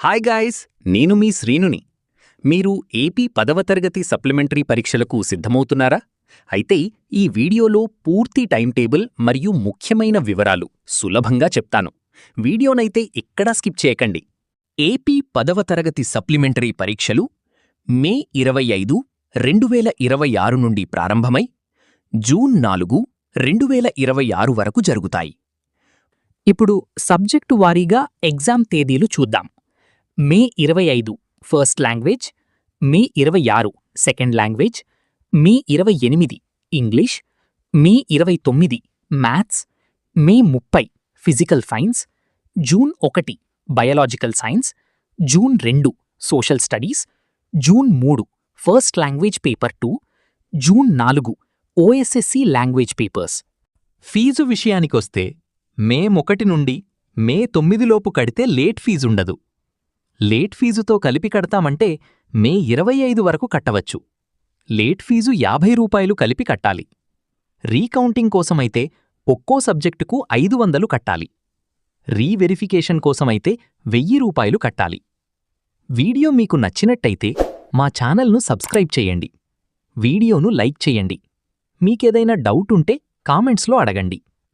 Hi guys, నేను మీ శ్రీనుని. మీరు AP 10వ తరగతి సప్లిమెంటరీ పరీక్షలకు సిద్ధమవుతున్నారా? అయితే ఈ వీడియోలో పూర్తి టైం టేబుల్ మరియు ముఖ్యమైన వివరాలు సులభంగా చెప్తాను. వీడియోనైతే ఎక్కడా స్కిప్ చేయకండి. ఏపీ 10వ తరగతి సప్లిమెంటరీ పరీక్షలు మే 25, 2026 నుండి ప్రారంభమై జూన్ 4, 2026 వరకు జరుగుతాయి. ఇప్పుడు సబ్జెక్టు వారీగా ఎగ్జామ్ తేదీలు చూద్దాం. May 25 first language, May 26 second language, May 28 English, May 29 maths, May 30 physical science, June 1 biological science, June 2 social studies, June 3 first language paper 2, June 4 OSSC language papers. Fees విషయానికొస్తే May 1 నుండి మే 9 లోపు కడితే late ఫీజుండదు. Late ఫీజుతో కలిపి కడతామంటే మే 25 వరకు కట్టవచ్చు. Late fee 50 రూపాయలు కలిపి కట్టాలి. రీకౌంటింగ్ కోసమైతే ఒక్కో సబ్జెక్టుకు 500 కట్టాలి. రీవెరిఫికేషన్ కోసమైతే 1000 రూపాయలు కట్టాలి. వీడియో మీకు నచ్చినట్టయితే మా ఛానల్ను సబ్స్క్రైబ్ చేయండి. వీడియోను లైక్ చేయండి. మీకేదైనా డౌట్ ఉంటే కామెంట్స్లో అడగండి.